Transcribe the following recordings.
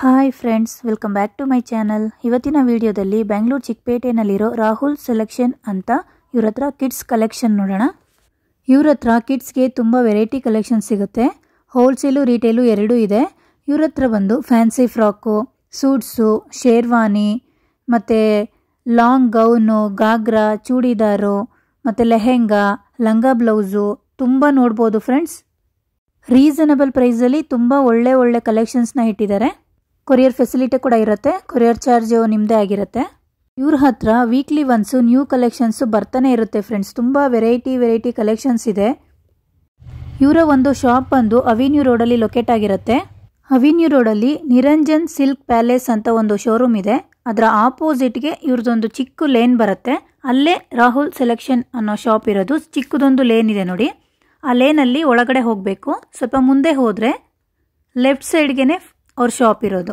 Hi friends, welcome back to my channel. ಇವತ್ತಿನ ವಿಡಿಯೋದಲ್ಲಿ Bengaluru ಚಿಕ್ಕಪೇಟೆನಲ್ಲಿರೋ Rahul selection ಅಂತ ಇವ್ರ ಹತ್ರ ಕಿಡ್ಸ್ ಕಲೆಕ್ಷನ್ ನೋಡೋಣ. ಇವ್ರ ಹತ್ರ ಕಿಡ್ಸ್ಗೆ ತುಂಬ ವೆರೈಟಿ ಕಲೆಕ್ಷನ್ ಸಿಗುತ್ತೆ. ಹೋಲ್ಸೇಲು ರೀಟೇಲು ಎರಡೂ ಇದೆ. ಇವ್ರ ಹತ್ರ ಬಂದು ಫ್ಯಾನ್ಸಿ ಫ್ರಾಕು, ಸೂಟ್ಸು, ಶೇರ್ವಾನಿ ಮತ್ತು ಲಾಂಗ್ ಗೌನು, ಗಾಗ್ರಾ, ಚೂಡಿದಾರು ಮತ್ತು ಲೆಹೆಂಗಾ, ಲಂಗ ಬ್ಲೌಸು ತುಂಬ ನೋಡ್ಬೋದು ಫ್ರೆಂಡ್ಸ್. ರೀಸನಬಲ್ ಪ್ರೈಸಲ್ಲಿ ತುಂಬ ಒಳ್ಳೆ ಕಲೆಕ್ಷನ್ಸ್ನ ಇಟ್ಟಿದ್ದಾರೆ. ಕೊರಿಯರ್ ಫೆಸಿಲಿಟಿ ಕೂಡ ಇರುತ್ತೆ. ಕೊರಿಯರ್ ಚಾರ್ಜು ನಿಮ್ಮದೇ ಆಗಿರುತ್ತೆ. ಇವ್ರ ಹತ್ರ ವೀಕ್ಲಿ ಒನ್ಸು ನ್ಯೂ ಕಲೆಕ್ಷನ್ಸು ಬರ್ತಾನೆ ಇರುತ್ತೆ ಫ್ರೆಂಡ್ಸ್. ತುಂಬ ವೆರೈಟಿ ಕಲೆಕ್ಷನ್ಸ್ ಇದೆ. ಇವರ ಒಂದು ಶಾಪ್ ಬಂದು ಅವಿನ್ಯೂ ರೋಡಲ್ಲಿ ಲೊಕೇಟ್ ಆಗಿರುತ್ತೆ. ಅವಿನ್ಯೂ ರೋಡಲ್ಲಿ ನಿರಂಜನ್ ಸಿಲ್ಕ್ ಪ್ಯಾಲೇಸ್ ಅಂತ ಒಂದು ಶೋರೂಮ್ ಇದೆ. ಅದರ ಆಪೋಸಿಟ್ಗೆ ಇವ್ರದ್ದೊಂದು ಚಿಕ್ಕ ಲೇನ್ ಬರುತ್ತೆ. ಅಲ್ಲೇ ರಾಹುಲ್ ಸೆಲೆಕ್ಷನ್ ಅನ್ನೋ ಶಾಪ್ ಇರೋದು. ಚಿಕ್ಕದೊಂದು ಲೇನ್ ಇದೆ ನೋಡಿ. ಆ ಲೇನಲ್ಲಿ ಒಳಗಡೆ ಹೋಗಬೇಕು. ಸ್ವಲ್ಪ ಮುಂದೆ ಹೋದರೆ ಲೆಫ್ಟ್ ಸೈಡ್ಗೆ ಅವ್ರ ಶಾಪ್ ಇರೋದು.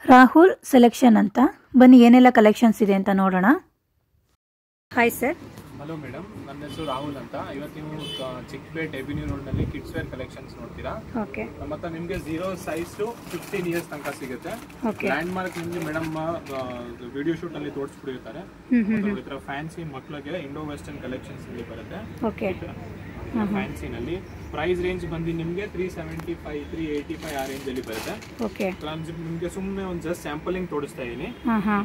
ರಾಹುಲ್ ಸೆಲೆಕ್ಷನ್ ಅಂತ. ಬನ್ನಿ ಏನೆಲ್ಲ ಕಲೆಕ್ಷನ್ಸ್ ಇದೆ ಅಂತ ನೋಡೋಣ. Hi sir. ಹಲೋ ಮೇಡಮ್, ನನ್ನ ಹೆಸರು ರಾಹುಲ್ ಅಂತ. ಇವತ್ತು ನೀವು ಚಿಕ್ಕಪೇಟೆ ಎಬಿನ್ಯೂ ರೋಡ್ನಲ್ಲಿ ಕಿಡ್ಸ್ ವೇರ್ ಕಲೆಕ್ಷನ್ಸ್ ನೋಡ್ತೀರಾ. ಓಕೆ. ಮತ್ತೆ ನಿಮಗೆ 0 ಸೈಜ್ ಟು 15 ಇಯರ್ಸ್ ತನಕ ಸಿಗುತ್ತೆ. ಲ್ಯಾಂಡ್ ಮಾರ್ಕ್ ನಿಮಗೆ ಮೇಡಮ್ ವಿಡಿಯೋ ಶೂಟ್ ಅಲ್ಲಿ ತೋರಿಸ್ಬಿಟ್ಟಿರ್ತಾರೆ. ಈ ತರ ಫ್ಯಾನ್ಸಿ ಮಕ್ಕಳಿಗೆ ಇಂಡೋ ವೆಸ್ಟರ್ನ್ ಕಲೆಕ್ಷನ್ಸ್ ಇಲ್ಲಿ ಬರುತ್ತೆ. ಓಕೆ. ಫ್ಯಾನ್ಸಿನಲ್ಲಿ ಪ್ರೈಸ್ ರೇಂಜ್ ಬಂದು ನಿಮಗೆ 375 385 ಆ ರೇಂಜ್ ಅಲ್ಲಿ ಬರುತ್ತೆ. ಓಕೆ. ನಿಮಗೆ ಸುಮ್ಮನೆ ಒಂದು ಜಸ್ಟ್ ಸ್ಯಾಂಪಲಿಂಗ್ ತೋರಿಸ್ತಾ ಇದೀನಿ.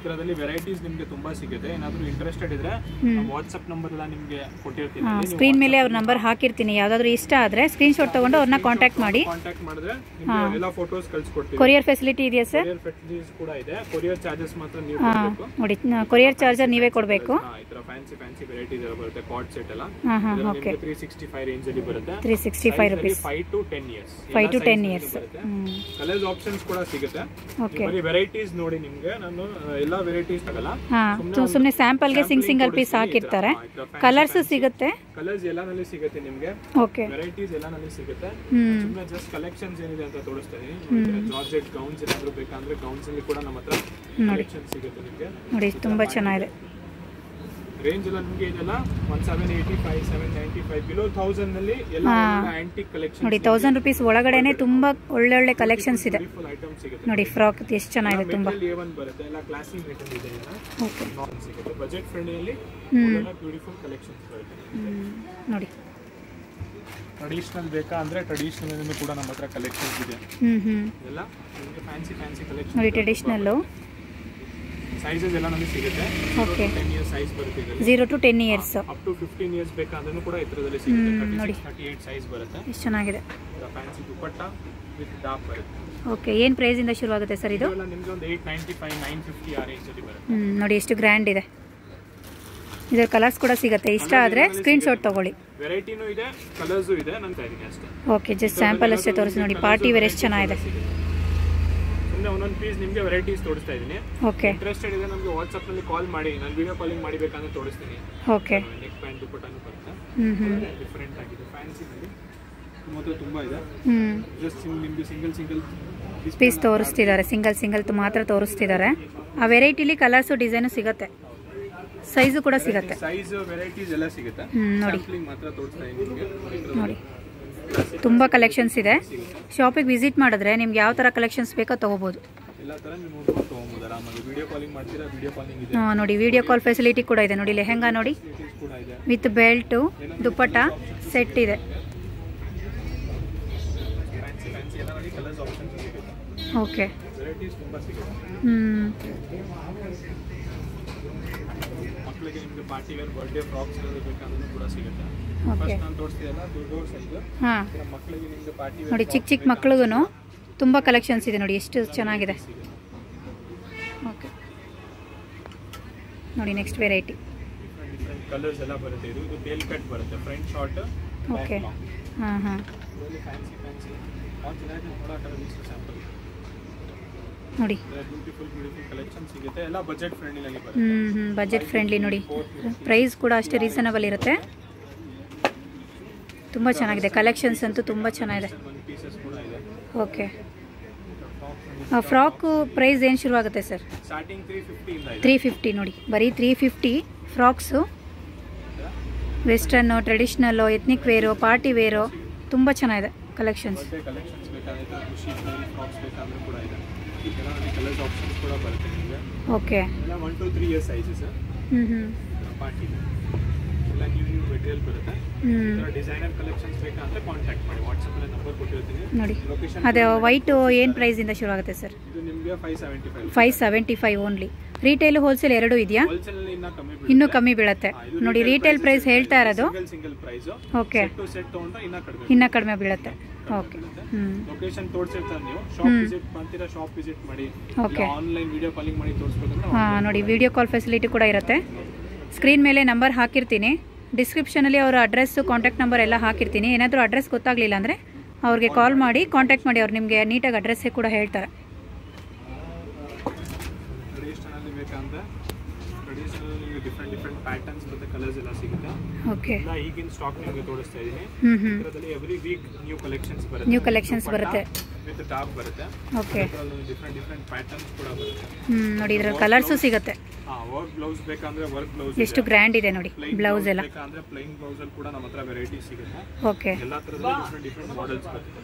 ಇದರಲ್ಲಿ ವೆರೈಟೀಸ್ ನಿಮಗೆ ತುಂಬಾ ಸಿಗುತ್ತೆ. ಏನಾದರೂ ಇಂಟ್ರೆಸ್ಟೆಡ್ ಇದ್ರೆ ವಾಟ್ಸ್ಆಪ್ ನಂಬರ್ ಎಲ್ಲ ನಿಮಗೆ ಕೊಟ್ಟಿರ್ತೀನಿ. ಸ್ಕ್ರೀನ್ ಮೇಲೆ ಅವ್ರ ನಂಬರ್ ಹಾಕಿರ್ತೀನಿ. ಯಾವ್ದಾದ್ರು ಇಷ್ಟ ಆದ್ರೆ ಸ್ಕ್ರೀನ್ ಶಾಟ್ ತಗೊಂಡು ಅವ್ರನ್ನ ಕಾಂಟ್ಯಾಕ್ಟ್ ಮಾಡಿ. ಕಾಂಟ್ಯಾಕ್ಟ್ ಮಾಡಿದ್ರೆ ನಿಮಗೆ ಎಲ್ಲ ಫೋಟೋಸ್ ಕಳಿಸ್ಕೊಡ್ತೀವಿ. ಕೊರಿಯರ್ ಫೆಸಿಲಿಟಿ ಇದೆಯಾ ಸರ್? ಕೊರಿಯರ್ ಫೆಸಿಲಿಟೀಸ್ ಕೂಡ ಇದೆ. ಕೊರಿಯರ್ ಚಾರ್ಜಸ್ ಮಾತ್ರ ನೀವು ಕೊಡಬೇಕು ನೋಡಿ. ಕೊರಿಯರ್ ಚಾರ್ಜರ್ ನೀವೇ ಕೊಡಬೇಕು. ಈ ತರ ಫ್ಯಾನ್ಸಿ ವೆರೈಟೀಸ್ ಎಲ್ಲ ಬರುತ್ತೆ. ಕಾರ್ಡ್ ಸೆಟ್ ಎಲ್ಲ ಓಕೆ. 365 ರೇಂಜ್ ಅಲ್ಲಿ ಬರುತ್ತೆ. 365 rupees. 5 to 10 years. 5 to 10 years. Colours options ಕೂಡ ಸಿಗುತ್ತೆ. ಬರೀ ವೆರೈಟೀಸ್ ನೋಡಿ. ನಿಮಗೆ ನಾನು ಎಲ್ಲಾ ವೆರೈಟೀಸ್ ತಗಲ್ಲ. ಸುಮ್ಮನೆ ಸ್ಯಾಂಪಲ್ ಗೆ ಸಿಂಗಲ್ ಪೀಸ್ ಹಾಕಿರ್ತಾರೆ. ಕಲರ್ಸ್ ಸಿಗುತ್ತೆ. ಕಲರ್ಸ್ ಎಲ್ಲಾನಲ್ಲಿ ಸಿಗುತ್ತೆ ನಿಮಗೆ. ಓಕೆ. ವೆರೈಟೀಸ್ ಎಲ್ಲಾನಲ್ಲಿ ಸಿಗುತ್ತೆ. ಸುಮ್ಮನೆ ಜಸ್ಟ್ ಕಲೆಕ್ಷನ್ಸ್ ಏನಿದೆ ಅಂತ ತೋರಿಸ್ತಾ ಇದೀನಿ. ಜಾರ್ಜೆಟ್ ಗೌನ್ಸ್ ಏನಾದರೂ ಬೇಕಂದ್ರೆ ಗೌನ್ಸ್ ಅಲ್ಲಿ ಕೂಡ ನಮ್ಮ ಹತ್ರ ಕಲೆಕ್ಷನ್ ಸಿಗುತ್ತೆ ನಿಮಗೆ. ನೋಡಿ ತುಂಬಾ ಚೆನ್ನಾಗಿದೆ. ರೇಂಜ್ ಎಲ್ಲ ನಿಮಗೆ ಇದೆಲ್ಲ 1785 795 ಬಿಲೋ 1000 ನಲ್ಲಿ ಎಲ್ಲ ಆಂಟಿಕ್ ಕಲೆಕ್ಷನ್ ನೋಡಿ. 1000 rupees ಒಳಗಡೆನೆ ತುಂಬಾ ಒಳ್ಳೆ ಕಲೆಕ್ಷನ್ಸ್ ಇದೆ ಐಟಮ್ಸ್ ಸಿಗುತ್ತೆ ನೋಡಿ. ಫ್ರಾಕ್ ಎಷ್ಟು ಚೆನ್ನಾಗಿದೆ. ತುಂಬಾ A1 ಬರುತ್ತೆ. ಎಲ್ಲ ಕ್ಲಾಸಿಕ್ ಮೆಟೀರಿಯಲ್ ಇದೆ. ಎಲ್ಲ ಓಕೆ. ಸಿಗುತ್ತೆ. ಬಜೆಟ್ ಫ್ರೆಂಡ್ಲಿ ಅಲ್ಲಿ ಎಲ್ಲ ಬ್ಯೂಟಿಫುಲ್ ಕಲೆಕ್ಷನ್ಸ್ ಬರುತ್ತೆ ನೋಡಿ. ಟ್ರೆಡಿಷನಲ್ ಬೇಕಾ ಅಂದ್ರೆ ಟ್ರೆಡಿಷನಲ್ ಅಲ್ಲಿ ಕೂಡ ನಮ್ಮ ಹತ್ರ ಕಲೆಕ್ಷನ್ಸ್ ಇದೆ. ಎಲ್ಲ ನಿಮಗೆ ಫ್ಯಾನ್ಸಿ ಕಲೆಕ್ಷನ್ ನೋಡಿ. ಟ್ರೆಡಿಷನಲ್ ಸೈಜಸ್ ಎಲ್ಲ ನಮಗೆ ಸಿಗುತ್ತೆ. ಓಕೆ. 10 ಇಯರ್ಸ್ ಸೈಜ್ ಬರುತ್ತೆ. 0 to 10 years. Up to 15 years ಬೇಕಾದ್ರೂ ಕೂಡ ಇದರಲ್ಲಿ ಸಿಗುತ್ತೆ. 38 ಸೈಜ್ ಬರುತ್ತೆ. ಎಷ್ಟು ಚೆನ್ನಾಗಿದೆ. ಫ್ಯಾನ್ಸಿ ದುಪಟ್ಟ ವಿತ್ ಟಾಪ್ ಬರುತ್ತೆ. ಓಕೆ. ಏನು ಪ್ರೈಸ್ ಇಂದ ಶುರು ಆಗುತ್ತೆ ಸರ್ ಇದು? ನಿಮಗೆ ಒಂದು 895 950 ಆ ರೇಂಜ್ ಅಲ್ಲಿ ಬರುತ್ತೆ. ನೋಡಿ ಎಷ್ಟು ಗ್ರ್ಯಾಂಡ್ ಇದೆ. ಇದರ ಕಲರ್ಸ್ ಕೂಡ ಸಿಗುತ್ತೆ. ಇಷ್ಟ ಆದ್ರೆ ಸ್ಕ್ರೀನ್ ಶಾಟ್ ತಗೊಳ್ಳಿ. ವೆರೈಟಿನೂ ಇದೆ, ಕಲರ್ಸು ಇದೆ. ನಾನು ತಗೊಂಡಿದ್ದೀನಿ ಅಷ್ಟೇ. ಓಕೆ. ಜಸ್ಟ್ ಸ್ಯಾಂಪಲ್ ಅಷ್ಟೇ ತೋರಿಸಿ ನೋಡಿ. ಪಾರ್ಟಿ ವೇರ್ ಎಷ್ಟು ಚೆನ್ನಾಗಿದೆ. ಸುಮ್ಮನೆ ಒಂದೊಂದು ಪೀಸ್ ನಿಮಗೆ ವೆರೈಟೀಸ್ ತೋರಿಸ್ತಾ ಇದ್ದೀನಿ. ಓಕೆ. ಇಂಟ್ರೆಸ್ಟೆಡ್ ಇದೆ ನಮಗೆ ವಾಟ್ಸ್ಆಪ್ ನಲ್ಲಿ ಕಾಲ್ ಮಾಡಿ. ನಾನು ವಿಡಿಯೋ ಕಾಲಿಂಗ್ ಮಾಡಬೇಕಂದ್ರೆ ತೋರಿಸ್ತೀನಿ. ಓಕೆ. ನೆಕ್ ಪ್ಯಾಂಟ್ ದುಪಟ್ಟಾನು ಬರುತ್ತೆ. ಡಿಫರೆಂಟ್ ಆಗಿದೆ. ಫ್ಯಾನ್ಸಿ ನಲ್ಲಿ ಮೊದಲು ತುಂಬಾ ಇದೆ. ಜಸ್ಟ್ ನಿಮಗೆ ಸಿಂಗಲ್ ಪೀಸ್ ತೋರಿಸ್ತಿದ್ದಾರೆ. ಸಿಂಗಲ್ ಮಾತ್ರ ತೋರಿಸ್ತಿದ್ದಾರೆ. ಆ ವೆರೈಟಿಲಿ ಕಲರ್ಸು ಡಿಸೈನು ಸಿಗುತ್ತೆ. ಸೈಜು ಕೂಡ ಸಿಗುತ್ತೆ. ಸೈಜ್ ವೆರೈಟೀಸ್ ಎಲ್ಲ ಸಿಗುತ್ತೆ. ನೋಡಿ. ಮಾತ್ರ ತೋರಿಸ್ತಾ ಇದ್ದೀನಿ ನೋಡಿ. ತುಂಬ ಕಲೆಕ್ಷನ್ಸ್ ಇದೆ. ಶಾಪಿಗೆ ವಿಸಿಟ್ ಮಾಡಿದ್ರೆ ನಿಮ್ಗೆ ಯಾವ ಥರ ಕಲೆಕ್ಷನ್ಸ್ ಬೇಕೋ ತಗೋಬೋದು. ಎಲ್ಲ ಥರ ನೀವು ನೋಡ್ಕೊಂಡು ತಗೋಬೋದು ಆರಾಮಾಗಿ. ವಿಡಿಯೋ ಕಾಲಿಂಗ್ ಮಾಡ್ತೀರಾ, ವಿಡಿಯೋ ಕಾಲಿಂಗ್ ಇದೆ. ನೋಡಿ. ವಿಡಿಯೋ ಕಾಲ್ ಫೆಸಿಲಿಟಿ ಕೂಡ ಇದೆ ನೋಡಿ. ಲೆಹೆಂಗಾ ನೋಡಿ ವಿತ್ ಬೆಲ್ಟು, ದುಪ್ಪಟ್ಟ ಸೆಟ್ ಇದೆ. ಫ್ಯಾನ್ಸಿ ಎಲ್ಲ ನೋಡಿ. ಕಲರ್ಸ್ ಆಪ್ಷನ್ಸ್ ಸಿಗುತ್ತೆ. ಓಕೆ. ವೆರೈಟೀಸ್ ತುಂಬಾ ಸಿಗುತ್ತೆ. ಮಕ್ಕಳಿಗೆ ನಿಮಗೆ ಪಾರ್ಟಿ ವೇರ್ ಬರ್ಡೇ ಫ್ರಾಕ್ಸ್ ಎಲ್ಲ ಬೇಕಂದ್ರೂ ಕೂಡ ಸಿಗುತ್ತೆ. ಫಸ್ಟ್ ನಾನು ತೋರಿಸ್ತಿದ್ದೆಲ್ಲ ದೊಡ್ಡ ಸೈಜ್. ಮಕ್ಕಳಿಗೆ ನಿಮಗೆ ಪಾರ್ಟಿ ವೇರ್ ನೋಡಿ. ಚಿಕ್ಕ ಮಕ್ಕಳಿಗೂ ತುಂಬ ಕಲೆಕ್ಷನ್ಸ್ ಇದೆ ನೋಡಿ. ಎಷ್ಟು ಚೆನ್ನಾಗಿದೆ. ಓಕೆ. ನೋಡಿ ನೆಕ್ಸ್ಟ್ ವೆರೈಟಿ. ಡಿಫರೆಂಟ್ ಕಲರ್ಸ್ ಎಲ್ಲ ಬರುತ್ತೆ. ಇದು ಬೇಲ್ ಕಟ್ ಬರುತ್ತೆ. Front short. ಓಕೆ. ಇದರಲ್ಲಿ ಫ್ಯಾನ್ಸಿ ಸ್ಯಾಂಪಲ್ ನೋಡಿ. ಬ್ಯೂಟಿಫುಲ್ ಕಲೆಕ್ಷನ್ ಸಿಗುತ್ತೆ. ಎಲ್ಲ ಬಜೆಟ್ ಫ್ರೆಂಡ್ಲಿ ನಲ್ಲಿ ಬರುತ್ತೆ. ಬಜೆಟ್ ಫ್ರೆಂಡ್ಲಿ ನೋಡಿ. ಪ್ರೈಸ್ ಕೂಡ ಅಷ್ಟೇ ರೀಸನಬಲ್ ಇರುತ್ತೆ. ತುಂಬ ಚೆನ್ನಾಗಿದೆ. ಕಲೆಕ್ಷನ್ಸ್ ಅಂತೂ ತುಂಬ ಚೆನ್ನಾಗಿದೆ. ಓಕೆ. ಫ್ರಾಕು ಪ್ರೈಸ್ ಏನು ಶುರು ಆಗುತ್ತೆ ಸರ್? ಸ್ಟಾರ್ಟಿಂಗ್ 350 ನೋಡಿ. ಬರೀ 350 frocks. Western, traditional, ethnic wear, party wear ತುಂಬ ಚೆನ್ನಾಗಿದೆ ಕಲೆಕ್ಷನ್ಸ್. ಈ ಥರ ಕಲರ್ಸ್ ಆಪ್ಷನ್ಸ್ ಕೂಡ ಬರುತ್ತೆ ನಿಮಗೆ. ಓಕೆ. ಎಲ್ಲ 1 to 3 ಇಯರ್ಸ್ ಸೈಜಸ್. ಪಾರ್ಟಿ ಎಲ್ಲ ನ್ಯೂ ಮೆಟೀರಿಯಲ್ ಬರುತ್ತೆ. ಈ ಥರ ಡಿಸೈನರ್ ಕಲೆಕ್ಷನ್ಸ್ ಬೇಕಂದ್ರೆ ಕಾಂಟ್ಯಾಕ್ಟ್ ಮಾಡಿ. ವಾಟ್ಸಪ್ಪಲ್ಲಿ ನಂಬರ್ ಕೊಟ್ಟಿರ್ತೀನಿ ನೋಡಿ. ಅದೇ ವೈಟ್ ಏನು ಪ್ರೈಸಿಂದ ಶುರು ಆಗುತ್ತೆ ಸರ್? ಇದು ನಿಮಗೆ 575. 575 ಓನ್ಲಿ. ರಿಟೇಲ್ ಹೋಲ್ಸೇಲ್ ಎರಡೂ ಇದೆಯಾ? ಹೋಲ್ಸೇಲ್ ಇನ್ನೂ ಕಮ್ಮಿ ಬೀಳುತ್ತೆ ನೋಡಿ. ರಿಟೇಲ್ ಪ್ರೈಸ್ ಹೇಳ್ತಾ ಇರೋದು. Single price. ಓಕೆ. ಸೆಟ್ ತಗೊಂಡ್ರೆ ಇನ್ನೂ ಕಡಿಮೆ ಬೀಳುತ್ತೆ. ಓಕೆ. ಲೊಕೇಶನ್ ತೋರಿಸಿರ್ತಾರೆ, ನೀವು ಶಾಪ್ ವಿಸಿಟ್ ಮಾಡ್ತೀರಾ, ಶಾಪ್ ವಿಸಿಟ್ ಮಾಡಿ. ಓಕೆ. ಆನ್ಲೈನ್ ವಿಡಿಯೋ ಕಾಲಿಂಗ್ ಮಾಡಿ ತೋರಿಸ್ಬೇಕಂದ್ರೆ ಹಾಂ ನೋಡಿ, ವಿಡಿಯೋ ಕಾಲ್ ಫೆಸಿಲಿಟಿ ಕೂಡ ಇರುತ್ತೆ. ಸ್ಕ್ರೀನ್ ಮೇಲೆ ನಂಬರ್ ಹಾಕಿರ್ತೀನಿ, ಡಿಸ್ಕ್ರಿಪ್ಷನಲ್ಲಿ ಅವರ ಅಡ್ರೆಸ್ಸು ಕಾಂಟ್ಯಾಕ್ಟ್ ನಂಬರ್ ಎಲ್ಲ ಹಾಕಿರ್ತೀನಿ. ಏನಾದರೂ ಅಡ್ರೆಸ್ ಗೊತ್ತಾಗಲಿಲ್ಲ ಅಂದರೆ ಅವ್ರಿಗೆ ಕಾಲ್ ಮಾಡಿ ಕಾಂಟ್ಯಾಕ್ಟ್ ಮಾಡಿ, ಅವ್ರು ನಿಮಗೆ ನೀಟಾಗಿ ಅಡ್ರೆಸ್ಸೇ ಕೂಡ ಹೇಳ್ತಾರೆ. ಟ್ರೆಡಿಷನಲ್ ಬೇಕಂದ್ರೆ ಟ್ರೆಡಿಷನಲ್ ನಿಮಗೆ ಡಿಫ್ರೆಂಟ್ ಪ್ಯಾಟರ್ನ್ಸ್ ಮತ್ತು ಕಲರ್ಸ್ ಎಲ್ಲ ಸಿಗುತ್ತೆ. ಓಕೆ. ಎಲ್ಲ ಈಗಿನ ಸ್ಟಾಕ್ ನಿಮಗೆ ತೋರಿಸ್ತಾ ಇದ್ದೀನಿ. ಇದರಲ್ಲಿ ಎವ್ರಿ ವೀಕ್ ನ್ಯೂ ಕಲೆಕ್ಷನ್ಸ್ ಬರುತ್ತೆ. ವಿತ್ ಟಾಪ್ ಬರುತ್ತೆ. ಓಕೆ. ಡಿಫ್ರೆಂಟ್ ಪ್ಯಾಟರ್ನ್ಸ್ ಕೂಡ ಬರುತ್ತೆ. ನೋಡಿ, ಇದರಲ್ಲಿ ಕಲರ್ಸು ಸಿಗುತ್ತೆ. ವರ್ಕ್ ಬ್ಲೌಸ್ ಬೇಕಂದ್ರೆ ವರ್ಕ್ ಬ್ಲೌಸ್ ಎಷ್ಟು ಗ್ರ್ಯಾಂಡ್ ಇದೆ ನೋಡಿ ಬ್ಲೌಸ್ ಎಲ್ಲ. ಬೇಕಂದ್ರೆ ಪ್ಲೈನ್ ಬ್ಲೌಸ್ ಅಲ್ಲಿ ಕೂಡ ನಮ್ಮ ಹತ್ರ ವೆರೈಟಿ ಸಿಗುತ್ತೆ. ಓಕೆ. ಎಲ್ಲಾ ತರದಲ್ಲಿ ಡಿಫ್ರೆಂಟ್ ಮಾಡೆಲ್ಸ್ ಬರುತ್ತೆ.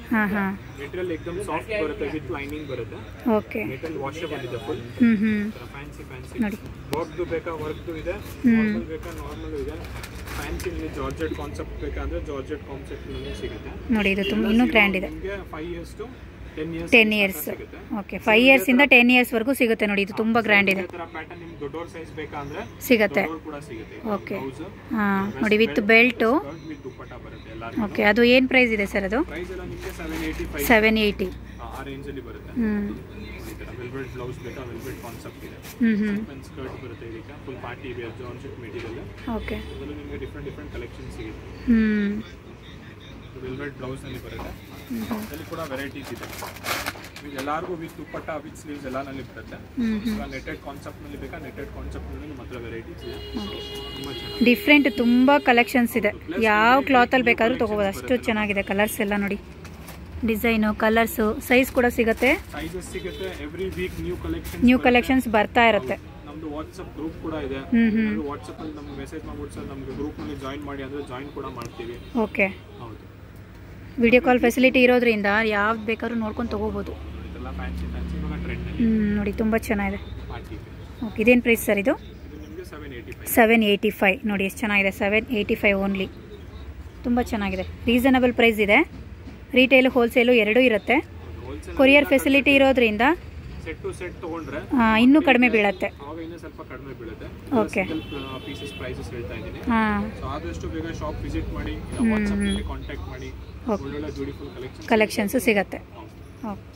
ಮೆಟೀರಿಯಲ್ एकदम ಸಾಫ್ಟ್ ಬರುತ್ತೆ, ವಿತ್ ಲೈನಿಂಗ್ ಬರುತ್ತೆ. ಓಕೆ. ಮೆಟೀರಿಯಲ್ ವಾಷಬಲ್ ಇದೆ ಫುಲ್. ಫ್ಯಾನ್ಸಿ ನೋಡಿ. ವರ್ಕ್ ಬೇಕಾ ವರ್ಕ್ ಇದೆ, ನಾರ್ಮಲ್ ಬೇಕಾ ನಾರ್ಮಲ್ ಇದೆ. ಫ್ಯಾನ್ಸಿ ಇಲ್ಲಿ ಜಾರ್ಜೆಟ್ ಕಾನ್ಸೆಪ್ಟ್ ಬೇಕಂದ್ರೆ ಜಾರ್ಜೆಟ್ ಕಾನ್ಸೆಪ್ಟ್ ನಮಗೆ ಸಿಗುತ್ತೆ ನೋಡಿ. ಇದು ತುಂಬಾ ಇನ್ನೂ ಗ್ರ್ಯಾಂಡ್ ಇದೆ. ನಿಮಗೆ 5 years to 10 years. Okay. 5 years ಇಂದ 10 years ವರೆಗೂ ಸಿಗುತ್ತೆ ನೋಡಿ. ಇದು ತುಂಬಾ ಗ್ರ್ಯಾಂಡ್ ಇದೆ. ಈ ತರ ಪ್ಯಾಟರ್ನ್ ನಿಮಗೆ ದೊಡ್ಡ ಸೈಜ್ ಬೇಕಂದ್ರೆ ಸಿಗುತ್ತೆ. ಕೂಡ ಸಿಗುತ್ತೆ. ಓಕೆ. ನೋಡಿ, ವಿತ್ ಬೆಲ್ಟ್. ವಿತ್ ದುಪ್ಪಟ್ಟ ಬರುತ್ತೆ ಎಲ್ಲರಿಗೂ. ಓಕೆ. ಅದು ಏನು ಪ್ರೈಸ್ ಇದೆ ಸರ್? ಅದು ಪ್ರೈಸ್ ಎಲ್ಲ ನಿಮಗೆ 785. 780 ಆ ರೇಂಜ್ ಅಲ್ಲಿ ಬರುತ್ತೆ. ಈ ತರ ವೆಲ್ವೆಟ್ ಬ್ಲೌಸ್ ಬೇಕಾ, ವೆಲ್ವೆಟ್ ಕಾನ್ಸೆಪ್ಟ್ ಇದೆ. ಸೀಕ್ವೆನ್ಸ್ ಸ್ಕರ್ಟ್ ಬರುತ್ತೆ, ಇದಕ್ಕೆ full party wear georgette material. Okay. ಅದರಲ್ಲಿ ನಿಮಗೆ ಡಿಫ್ರೆಂಟ್ ಕಲೆಕ್ಷನ್ ಸಿಗುತ್ತೆ. ವೆಲ್ವೆಟ್ ಬ್ಲೌಸ್ ನಲ್ಲಿ ಬರುತ್ತೆ. ಅಲ್ಲಿ ಕೂಡ ವೆರೈಟೀಸ್ ಇದೆ. ಎಲ್ಲರಿಗೂ ವಿತ್ ದುಪ್ಪಟ್ಟ ವಿತ್ ಸ್ಲೀವ್ಸ್ ಎಲ್ಲ ನಲ್ಲಿ ಬರುತ್ತೆ. ನೆಟೆಡ್ ಕಾನ್ಸೆಪ್ಟ್ ನಲ್ಲಿ ಬೇಕಾ, ನೆಟೆಡ್ ಕಾನ್ಸೆಪ್ಟ್ ನಲ್ಲಿ ನಿಮ್ಮ ಹತ್ರ ವೆರೈಟೀಸ್ ಇದೆ. ತುಂಬಾ ಚೆನ್ನಾಗಿ ಡಿಫ್ರೆಂಟ್ ತುಂಬಾ ಕಲೆಕ್ಷನ್ಸ್ ಇದೆ. ಯಾವ ಕ್ಲಾತ್ ಅಲ್ಲಿ ಬೇಕಾದ್ರೂ ತಗೋಬಹುದು, ಅಷ್ಟು ಚೆನ್ನಾಗಿದೆ. ಕಲರ್ಸ್ ಎಲ್ಲ ನೋಡಿ, ಡಿಸೈನು, ಕಲರ್ಸು, ಸೈಜ್ ಕೂಡ ಸಿಗುತ್ತೆ. ಸೈಜಸ್ ಸಿಗುತ್ತೆ. ಎವ್ರಿ ವೀಕ್ ನ್ಯೂ ಕಲೆಕ್ಷನ್ಸ್ ಬರ್ತಾ ಇರುತ್ತೆ. ನಮ್ದು ವಾಟ್ಸಪ್ ಗ್ರೂಪ್ ಕೂಡ ಇದೆ. ವಾಟ್ಸಪ್ ಅಲ್ಲಿ ನಮ್ಗೆ ಮೆಸೇಜ್ ಮಾಡ್ಬಿಟ್ಟು ಸರ್ ನಮ್ಗೆ ಗ್ರೂಪ್ ನಲ್ಲಿ ಜಾಯಿನ್ ಮಾಡಿ ಅಂದ್ರೆ ಜಾಯಿನ್ ಕೂಡ ಮಾಡ್ತೀವಿ. ಓಕೆ. ಹೌದು. ವಿಡಿಯೋ ಕಾಲ್ ಫೆಸಿಲಿಟಿ ಇರೋದ್ರಿಂದ ಯಾವ್ದು ಬೇಕಾದ್ರೂ ನೋಡ್ಕೊಂಡು ತಗೋಬಹುದು. ಇದೆಲ್ಲ ಫ್ಯಾನ್ಸಿ ಇವಾಗ ಟ್ರೆಂಡ್ ನೋಡಿ, ತುಂಬಾ ಚೆನ್ನಾಗಿದೆ. ಓಕೆ. ಇದೇನು ಪ್ರೈಸ್ ಸರ್? ಇದು ನಿಮಗೆ 785. ನೋಡಿ ಎಷ್ಟು ಚೆನ್ನಾಗಿದೆ. 785 ಓನ್ಲಿ. ತುಂಬ ಚೆನ್ನಾಗಿದೆ. ರೀಸನಬಲ್ ಪ್ರೈಸ್ ಇದೆ. ರಿಟೇಲ್ ಹೋಲ್ಸೇಲು ಎರಡೂ ಇರುತ್ತೆ. ಕೊರಿಯರ್ ಫೆಸಿಲಿಟಿ ಇರೋದ್ರಿಂದ ಸೆಟ್ ಟು ಸೆಟ್ ತಗೊಂಡ್ರೆ ಇನ್ನೂ ಕಡಿಮೆ ಬೀಳುತ್ತೆ. ಆವಾಗ ಇನ್ನೂ ಸ್ವಲ್ಪ ಕಡಿಮೆ ಬೀಳುತ್ತೆ. ಓಕೆ. ಪೀಸಸ್ ಪ್ರೈಸಸ್ ಹೇಳ್ತಾ ಇದ್ದೀನಿ. ಸೊ ಆದಷ್ಟು ಬೇಗ ಶಾಪ್ ವಿಸಿಟ್ ಮಾಡಿ, ವಾಟ್ಸಪ್ ನಲ್ಲಿ ಕಾಂಟ್ಯಾಕ್ಟ್ ಮಾಡಿ. ಒಳ್ಳೊಳ್ಳೆ ಬ್ಯೂಟಿಫುಲ್ ಕಲೆಕ್ಷನ್ಸ್ ಸಿಗುತ್ತೆ. ಓಕೆ.